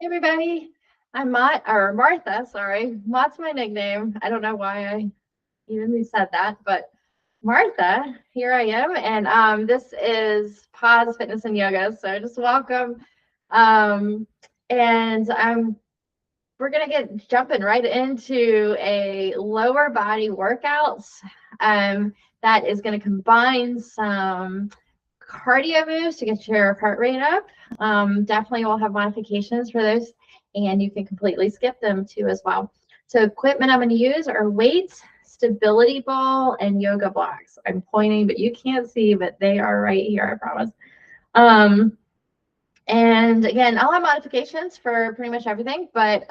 Hey everybody, I'm Martha, sorry. Mott's my nickname. I don't know why I even said that, but Martha, here I am, and this is Pause Fitness and Yoga. So just welcome. Um, and we're gonna get jumping right into a lower body workouts that is gonna combine some cardio moves to get your heart rate up. Definitely will have modifications for those, and you can completely skip them too as well. So equipment I'm going to use are weights, stability ball, and yoga blocks. I'm pointing, but you can't see, but they are right here, I promise. And again, I'll have modifications for pretty much everything, but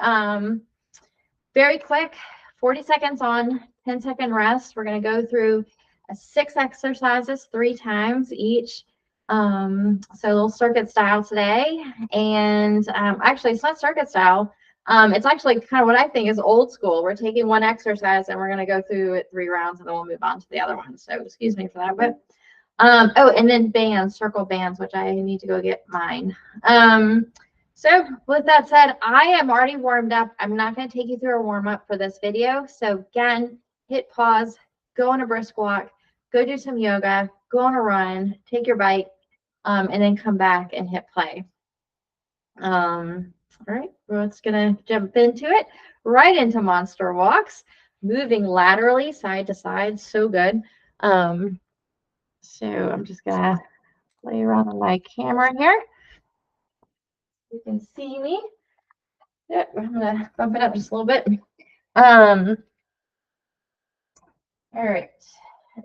very quick, 40 seconds on, 10-second rest. We're going to go through 6 exercises 3 times each. So a little circuit style today. And actually, it's not circuit style. It's actually kind of what I think is old school. We're taking one exercise and we're going to go through it 3 rounds and then we'll move on to the other one. So excuse me for that. But oh, and then bands, circle bands, which I need to go get mine. So with that said, I am already warmed up. I'm not going to take you through a warm up for this video. So again, hit pause, go on a brisk walk, go do some yoga, go on a run, take your bike, and then come back and hit play. All right, we're just going to jump into it, right into monster walks, moving laterally side to side. So good. So I'm just going to play around on my camera here. You can see me. Yep, I'm going to bump it up just a little bit. All right.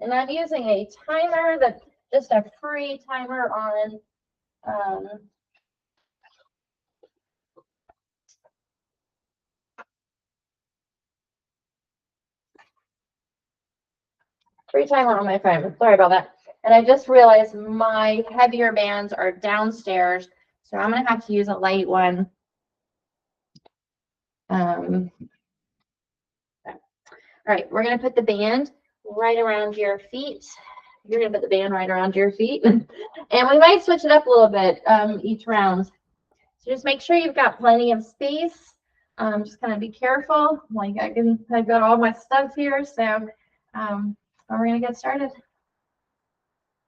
And I'm using a timer, that's just a free timer on my phone. Sorry about that. And I just realized my heavier bands are downstairs, so I'm going to have to use a light one. All right, we're going to put the band right around your feet. You're going to put the band right around your feet. And we might switch it up a little bit each round. So just make sure you've got plenty of space. Just kind of be careful. Like I've got all my stuff here, so we're going to get started.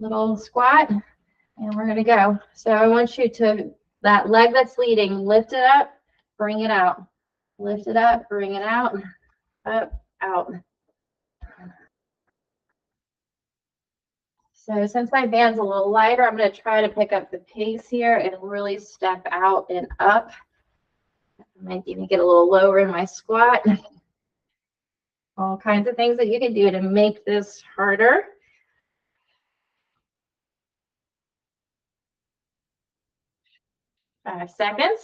Little squat, and we're going to go. So I want you to, that leg that's leading, lift it up, bring it out. Lift it up, bring it out, up, out. So since my band's a little lighter, I'm going to try to pick up the pace here and really step out and up. I might even get a little lower in my squat. All kinds of things that you can do to make this harder. Five seconds.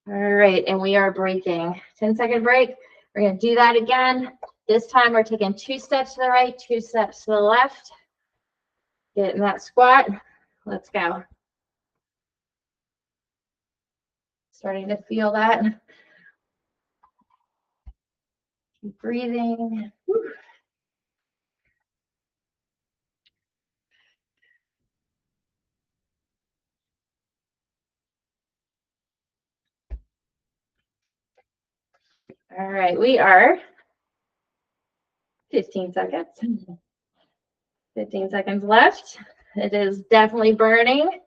All right, and we are breaking. 10-second break. We're going to do that again. This time we're taking 2 steps to the right, 2 steps to the left. Get in that squat. Let's go. Starting to feel that. Keep breathing. Whew. All right, we are 15 seconds. 15 seconds left. It is definitely burning.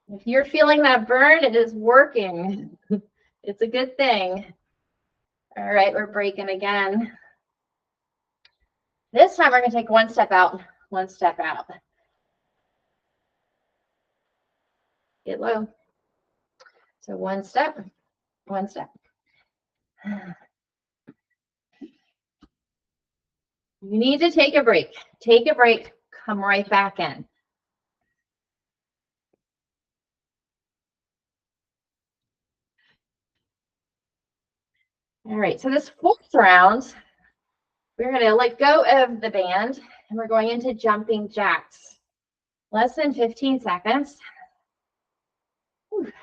If you're feeling that burn, it is working. It's a good thing. All right, we're breaking again. This time we're going to take 1 step out, 1 step out. Get low. So 1 step, 1 step. You need to take a break. Take a break, come right back in. All right, so this 4th round, we're going to let go of the band and we're going into jumping jacks. Less than 15 seconds.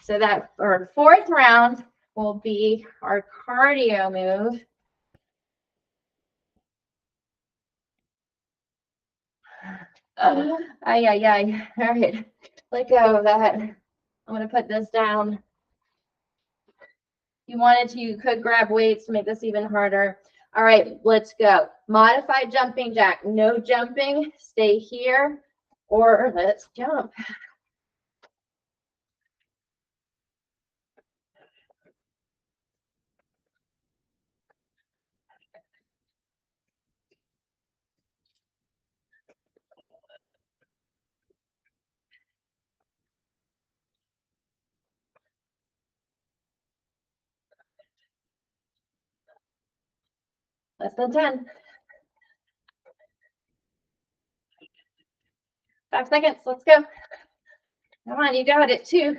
So that our 4th round will be our cardio move. Ay, ay, ay. All right. Let go of that. I'm going to put this down. If you wanted to, you could grab weights to make this even harder. All right, let's go. Modified jumping jack. No jumping. Stay here or let's jump. Less than 10. 5 seconds. Let's go. Come on, you got it too.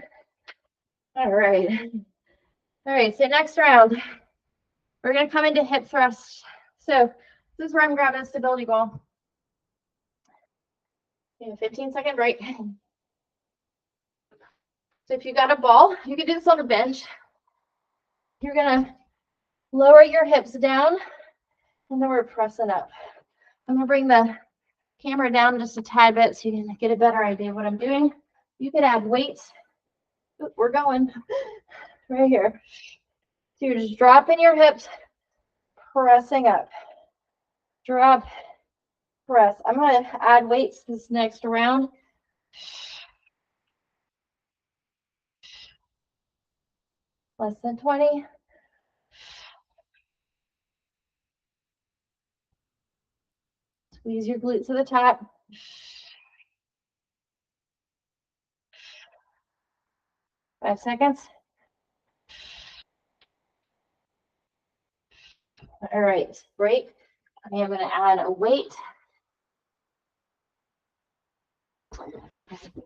All right. All right, so next round, we're going to come into hip thrust. So this is where I'm grabbing a stability ball. 15-second break. So if you got a ball, you can do this on a bench. You're going to lower your hips down, and then we're pressing up. I'm going to bring the camera down just a tad bit so you can get a better idea of what I'm doing. You could add weights. Ooh, we're going right here. So you're just dropping your hips, pressing up. Drop, press. I'm going to add weights this next round. Less than 20. Squeeze your glutes to the top. Five seconds. All right, break. I am going to add a weight.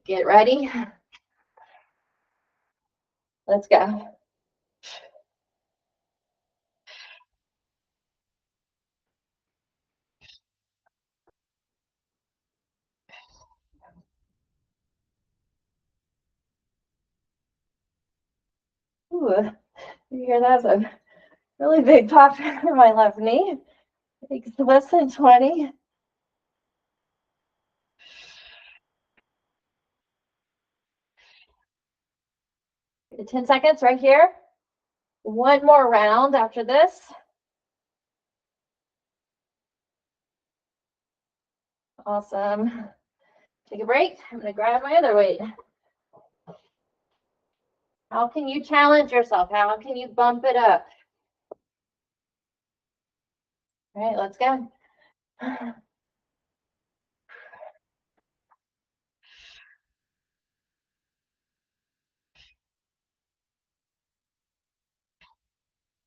Get ready. Let's go. Ooh, you hear that's a really big pop in my left knee. Takes less than 20. Get 10 seconds right here. One more round after this. Awesome. Take a break. I'm going to grab my other weight. How can you challenge yourself? How can you bump it up? All right, let's go.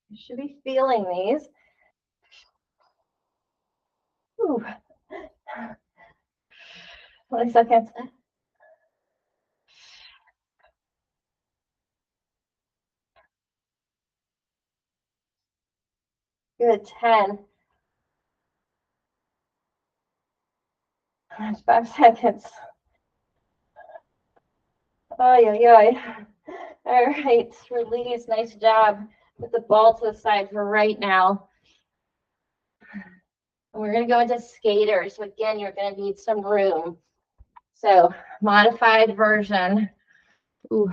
You should be feeling these. Ooh. 20 seconds. Good, 10. 5 seconds. Oh, yeah. All right, release. Nice job. Put the ball to the side for right now. And we're going to go into skaters. So again, you're going to need some room. So modified version. Ooh,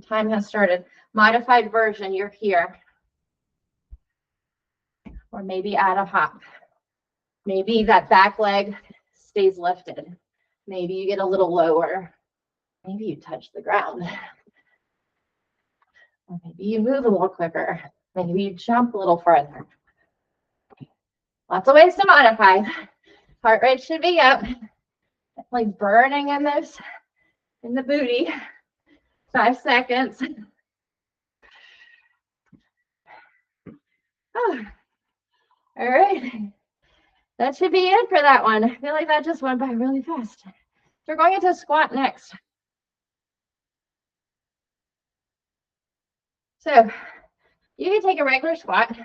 time has started. Modified version, you're here. Or maybe add a hop. Maybe that back leg stays lifted. Maybe you get a little lower. Maybe you touch the ground. Or maybe you move a little quicker. Maybe you jump a little further. Lots of ways to modify. Heart rate should be up. Like burning in this, in the booty. 5 seconds. Oh. All right. That should be it for that one. I feel like that just went by really fast. So we're going into squat next. So you can take a regular squat.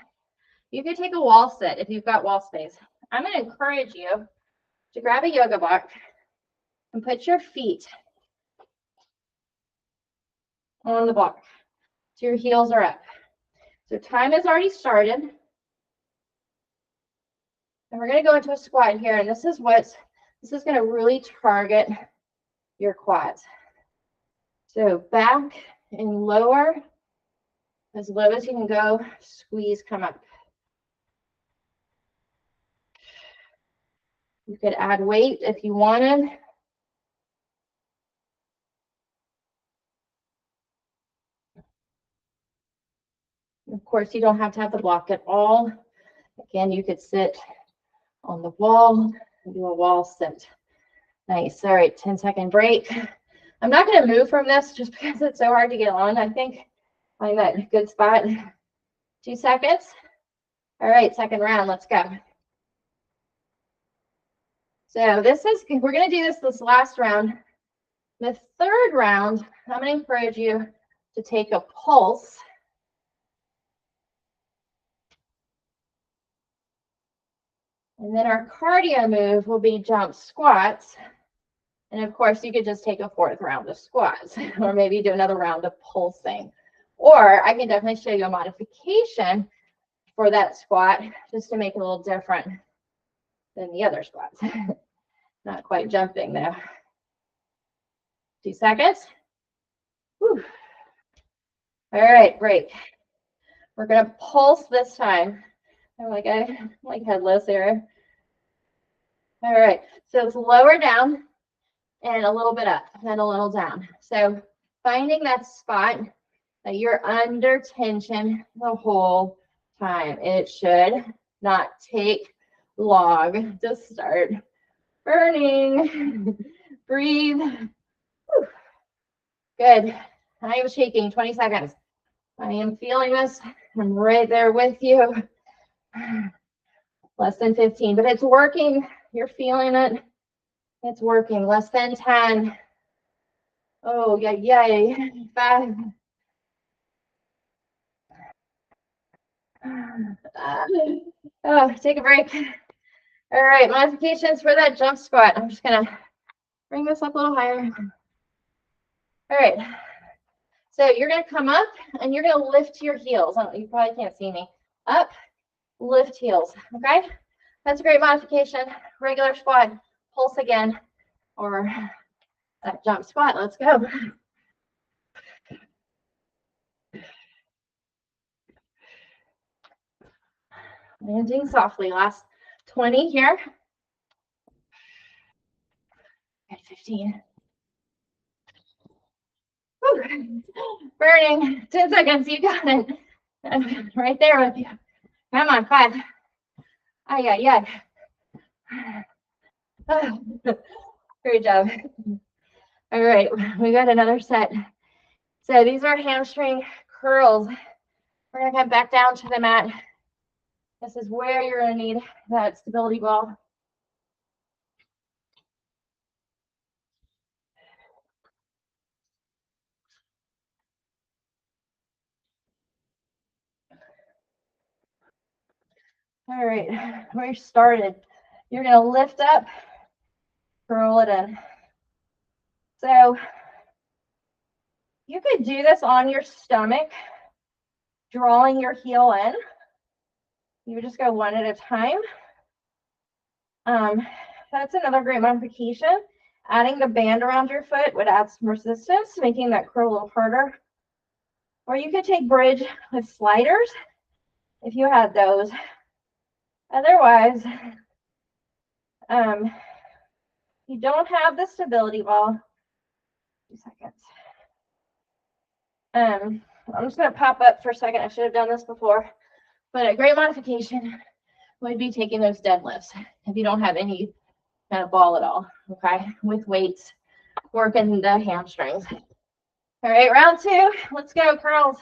You can take a wall sit if you've got wall space. I'm going to encourage you to grab a yoga block and put your feet on the block so your heels are up. So time has already started. And we're going to go into a squat here. And this is what This is going to really target your quads. So back and lower, as low as you can go, squeeze, come up. You could add weight if you wanted. Of course, you don't have to have the block at all. Again, you could sit on the wall and do a wall sit. Nice. All right, 10-second break. I'm not going to move from this just because it's so hard to get on. I think I'm at a good spot. 2 seconds. All right, second round. Let's go. So we're going to do this last round. The third round, I'm going to encourage you to take a pulse. And then our cardio move will be jump squats. And of course, you could just take a fourth round of squats, or maybe do another round of pulsing. Or I can definitely show you a modification for that squat, just to make it a little different than the other squats. Not quite jumping though. 2 seconds. Whew. All right, break. We're gonna pulse this time. I'm like headless here. All right, so it's lower down and a little bit up, then a little down. So finding that spot that you're under tension the whole time. It should not take long to start burning. Breathe. Whew. Good. I am shaking. 20 seconds. I am feeling this. I'm right there with you. Less than 15, but it's working. You're feeling it. It's working. Less than 10. Oh, yay. 5. Oh, take a break. All right, modifications for that jump squat. I'm just gonna bring this up a little higher. All right, so you're gonna come up and you're gonna lift your heels. You probably can't see me. Up, lift heels, okay? That's a great modification. Regular squat, pulse again, or that jump squat. Let's go. Landing softly, last 20 here. At 15. Woo. Burning. 10 seconds. You got it. I'm right there with you. Come on, 5. Ay. Oh, great job. All right, we got another set. So these are hamstring curls. We're gonna come back down to the mat. This is where you're gonna need that stability ball. All right, where you started. You're gonna lift up, curl it in. So you could do this on your stomach, drawing your heel in. You just go one at a time. That's another great modification. Adding the band around your foot would add some resistance, making that curl a little harder. Or you could take bridge with sliders if you had those. Otherwise, you don't have the stability ball. 2 seconds. I'm just going to pop up for a second. I should have done this before. But a great modification would be taking those deadlifts if you don't have any kind of ball at all, okay? With weights, working the hamstrings. All right, round 2. Let's go, curls.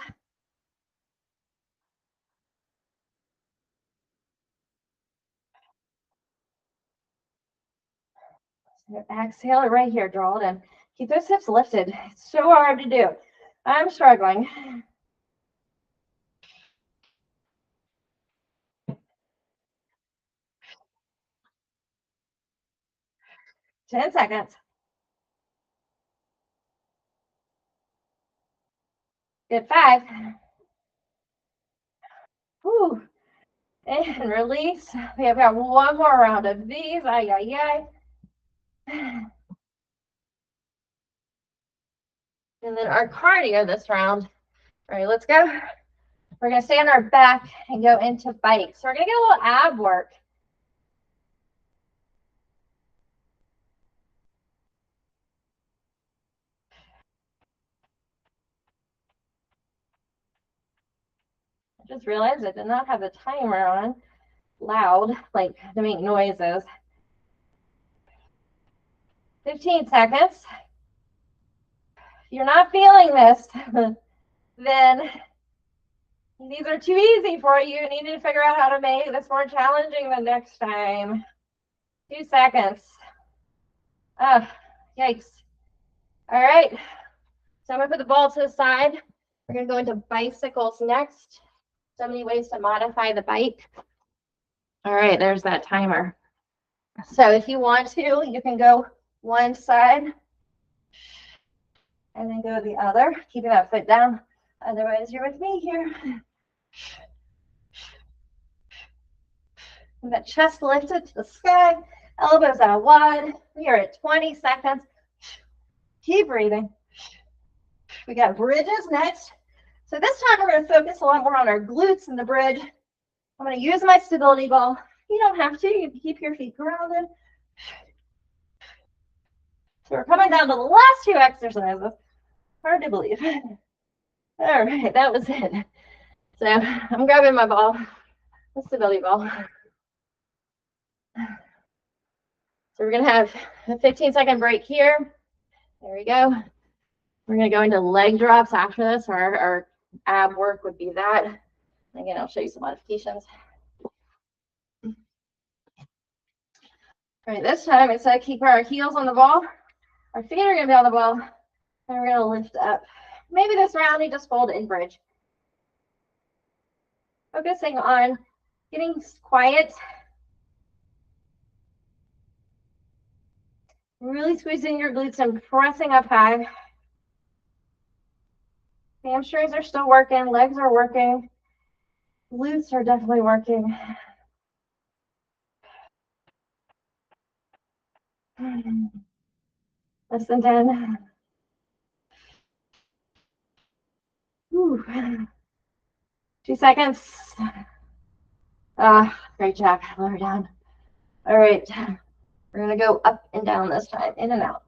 So exhale it right here, draw it in. Keep those hips lifted. It's so hard to do. I'm struggling. Ten seconds. Good. 5. Whew. And release. We have got one more round of these. Ay. And then our cardio this round. All right, let's go. We're going to stay on our back and go into bike. So we're going to get a little ab work. I just realized I did not have the timer on loud, like to make noises. 15 seconds. If you're not feeling this, then these are too easy for you. You need to figure out how to make this more challenging the next time. 2 seconds. Ah, yikes. All right. So I'm going to put the ball to the side. We're going to go into bicycles next. So many ways to modify the bike. All right, there's that timer. So if you want to, you can go one side and then go the other, keeping that foot down. Otherwise, you're with me here. And that chest lifted to the sky, elbows out wide. We are at 20 seconds. Keep breathing. We got bridges next. So this time we're going to focus a lot more on our glutes in the bridge. I'm going to use my stability ball. You don't have to. You can keep your feet grounded. So we're coming down to the last 2 exercises. Hard to believe. All right, that was it. So I'm grabbing my ball, the stability ball. So we're going to have a 15-second break here. There we go. We're going to go into leg drops after this. Our ab work would be that. Again, I'll show you some modifications. All right, this time instead of keeping our heels on the ball, our feet are going to be on the ball, and we're going to lift up. Maybe this round we just fold in bridge. Focusing on getting quiet. Really squeezing your glutes and pressing up high. Hamstrings are still working, legs are working, glutes are definitely working. Less than 10. Whew. 2 seconds. Great job. Lower down. All right. We're going to go up and down this time, in and out.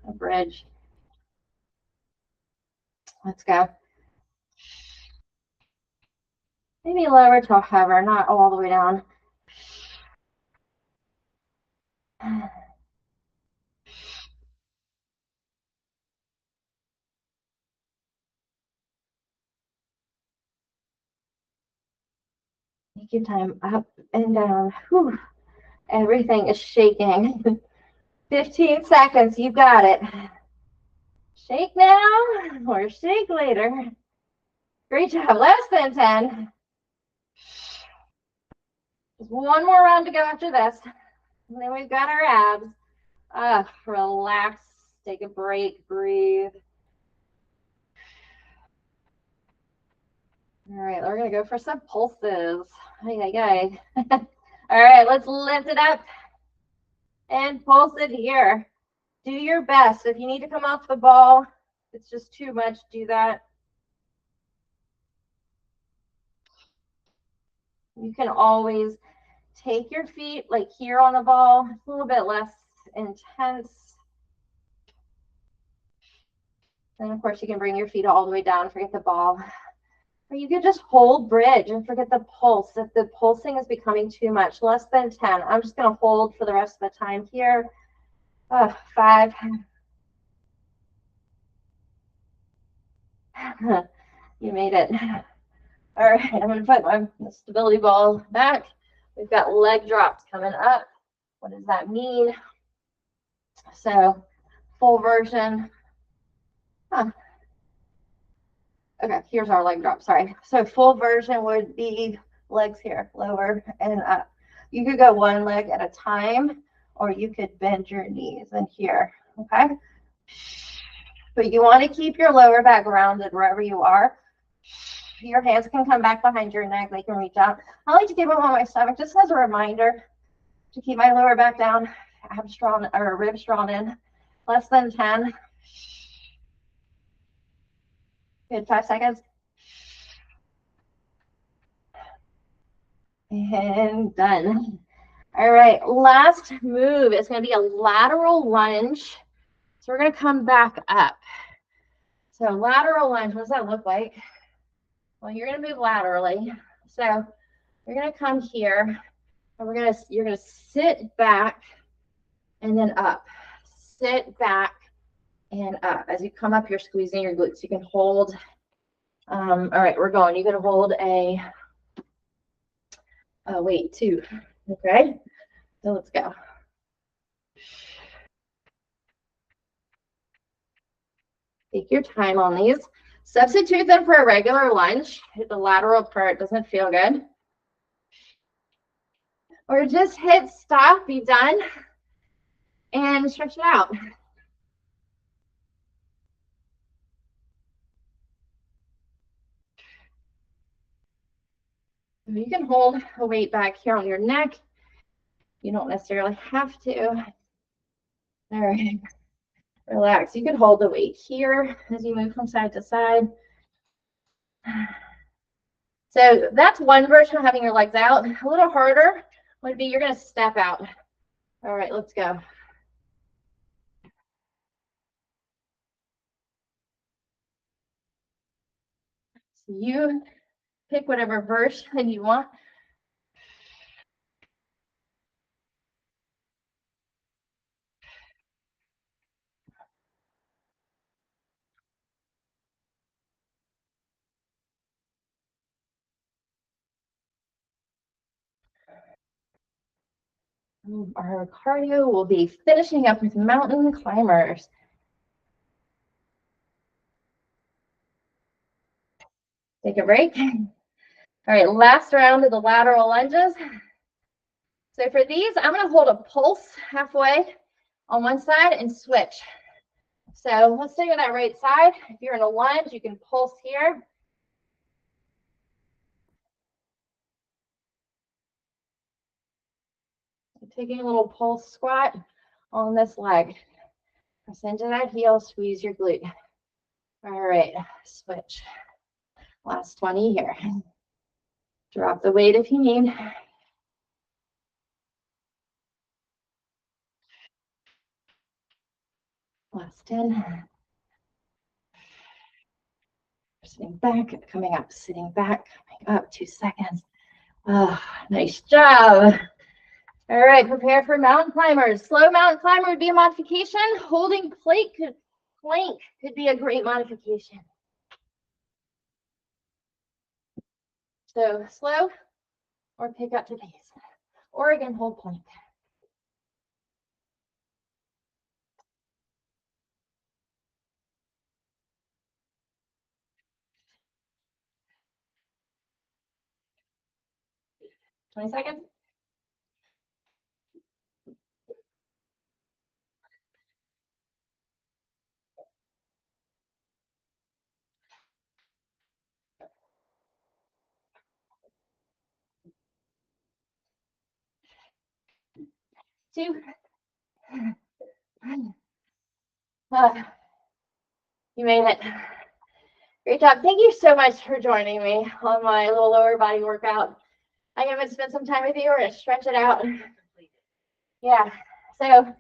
A bridge. Let's go. Maybe lower to hover, not all the way down. Take your time up and down. Whew. Everything is shaking. 15 seconds. You got it. Shake now or shake later. Great job. Less than 10. Just one more round to go after this. And then we've got our abs. Relax. Take a break. Breathe. All right, we're going to go for some pulses. All right, let's lift it up and pulse it here. Do your best. If you need to come off the ball, it's just too much, do that. You can always take your feet like here on the ball. It's a little bit less intense. And of course, you can bring your feet all the way down, forget the ball. Or you could just hold bridge and forget the pulse. If the pulsing is becoming too much, less than 10. I'm just going to hold for the rest of the time here. 5. You made it. All right, I'm going to put my stability ball back. We've got leg drops coming up. What does that mean? So, full version. Okay, here's our leg drop, sorry. So full version would be legs here, lower and up. You could go one leg at a time, or you could bend your knees in here, okay? But you want to keep your lower back grounded wherever you are. Your hands can come back behind your neck. They can reach out. I like to keep them on my stomach just as a reminder to keep my lower back down abs drawn or ribs drawn in. Less than 10. Good, 5 seconds. And done. All right, last move is going to be a lateral lunge. So we're going to come back up. So lateral lunge, what does that look like? Well, you're going to move laterally. So you're going to come here, and you're going to sit back and then up. Sit back and up. As you come up, you're squeezing your glutes. You can hold. All right, we're going. You can hold a weight too. Okay, so let's go. Take your time on these. Substitute them for a regular lunge if the lateral part doesn't feel good. Or just hit stop, be done, and stretch it out. You can hold a weight back here on your neck. You don't necessarily have to. All right, relax. You can hold the weight here as you move from side to side. So that's one version of having your legs out. A little harder would be you're going to step out. All right, let's go. So you pick whatever version you want. Our cardio will be finishing up with mountain climbers. Take a break. All right, last round of the lateral lunges. So for these, I'm going to hold a pulse halfway on one side and switch. So let's stay on that right side. If you're in a lunge, you can pulse here. Taking a little pulse squat on this leg. Press into that heel, squeeze your glute. All right, switch. Last 20 here. Drop the weight if you need. Last 10. Sitting back, coming up, sitting back, coming up, 2 seconds. Oh, nice job. All right, prepare for mountain climbers. Slow mountain climber would be a modification. Holding plank could be a great modification. So slow or pick up to pace. Or again, hold plank. Twenty seconds. Two. You made it. Great job. Thank you so much for joining me on my little lower body workout. I'm going to spend some time with you. We're going to stretch it out. Yeah. So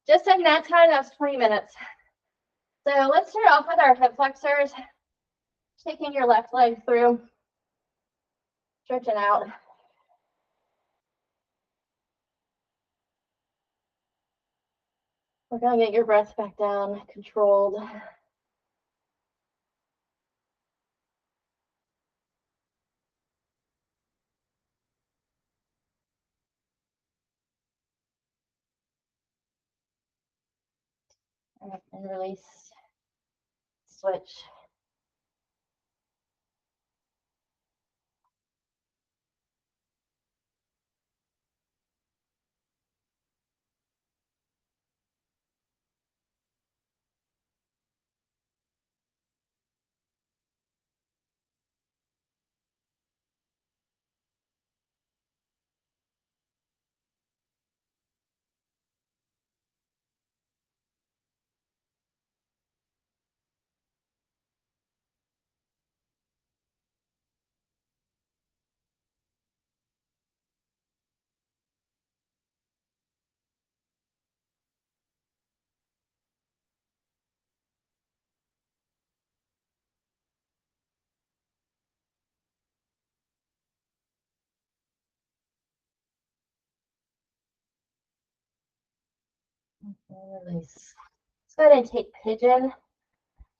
just in that time, that was 20 minutes. So let's start off with our hip flexors. Taking your left leg through, stretching out. We're going to get your breath back down, controlled. And release. Switch. Release. Let's go ahead and take pigeon.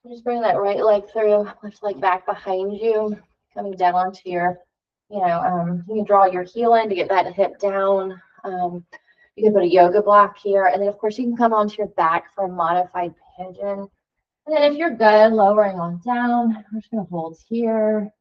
Just bring that right leg through, left leg back behind you, coming down onto your, you can draw your heel in to get that hip down. You can put a yoga block here, and then of course you can come onto your back for a modified pigeon. And then if you're good, lowering on down, we're just gonna hold here.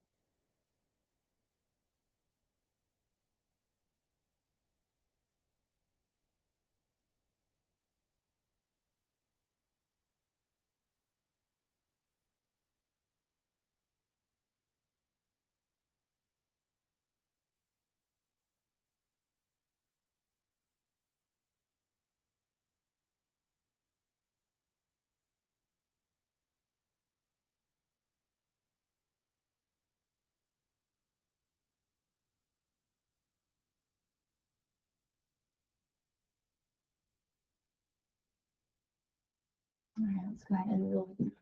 All right, let's go ahead and move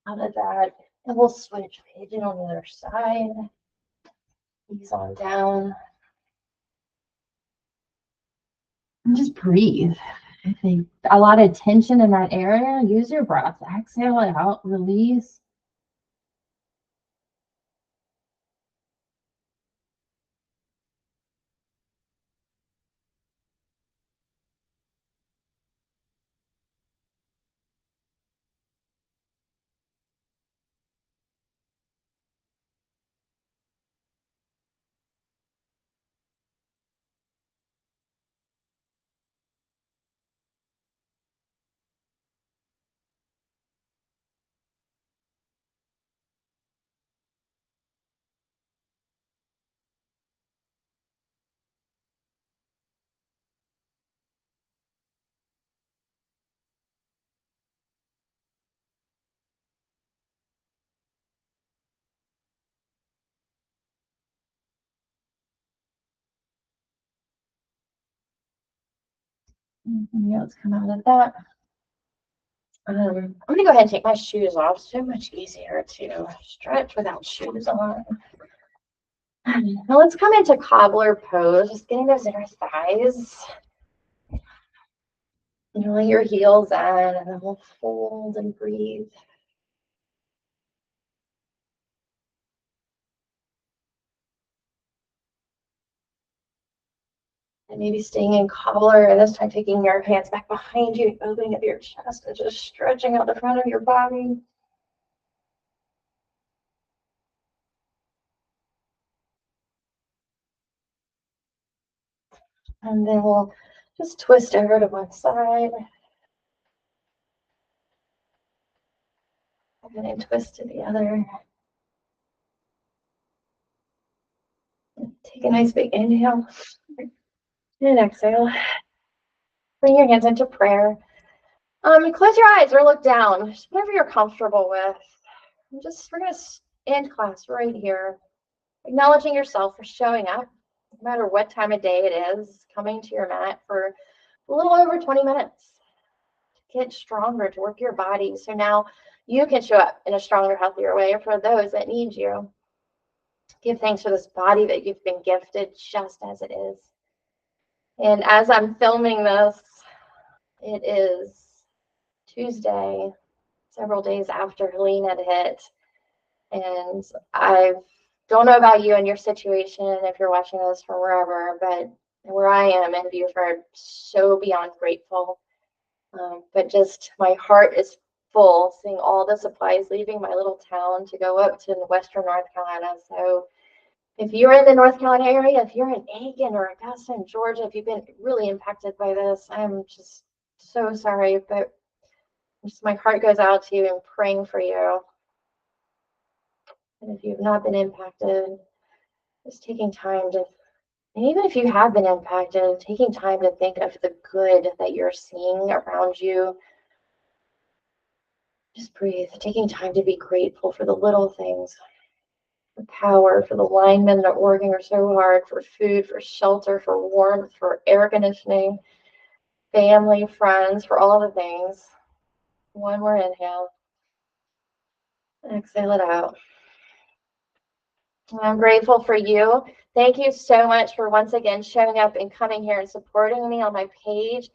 out of that. And we'll switch pigeon on the other side. Ease on down. And just breathe. I think a lot of tension in that area. Use your breath. Exhale it out. Release. Yeah, let's come out of that. I'm going to go ahead and take my shoes off. So much easier to stretch without shoes on. Now let's come into cobbler pose, just getting those inner thighs. Lay your heels in, and then we'll fold and breathe. And maybe staying in cobbler, and this time taking your hands back behind you, opening up your chest, and just stretching out the front of your body. And then we'll just twist over to one side. And then twist to the other. Take a nice big inhale. And exhale. Bring your hands into prayer. Close your eyes or look down, just whatever you're comfortable with. We're gonna end class right here, acknowledging yourself for showing up, no matter what time of day it is, coming to your mat for a little over 20 minutes to get stronger, to work your body. So now you can show up in a stronger, healthier way for those that need you. Give thanks for this body that you've been gifted just as it is. And as I'm filming this, it is Tuesday, several days after Helene had hit. And I don't know about you and your situation, if you're watching this from wherever, but where I am in Beaufort, so beyond grateful. But just my heart is full seeing all the supplies leaving my little town to go up to Western North Carolina. So if you're in the North Carolina area, if you're in Aiken or Augusta in Georgia, if you've been really impacted by this, I'm just so sorry, but just my heart goes out to you and praying for you. And if you've not been impacted, just taking time to, and even if you have been impacted, taking time to think of the good that you're seeing around you. Just breathe, taking time to be grateful for the little things, for power, for the linemen that are working so hard, for food, for shelter, for warmth, for air conditioning, family, friends, for all the things. One more inhale. Exhale it out. I'm grateful for you. Thank you so much for once again showing up and coming here and supporting me on my page.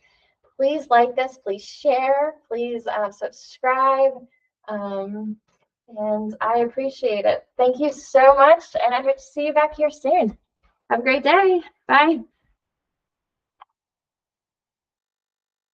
please like this, please share, please subscribe. And I appreciate it. Thank you so much, and I hope to see you back here soon. Have a great day. Bye.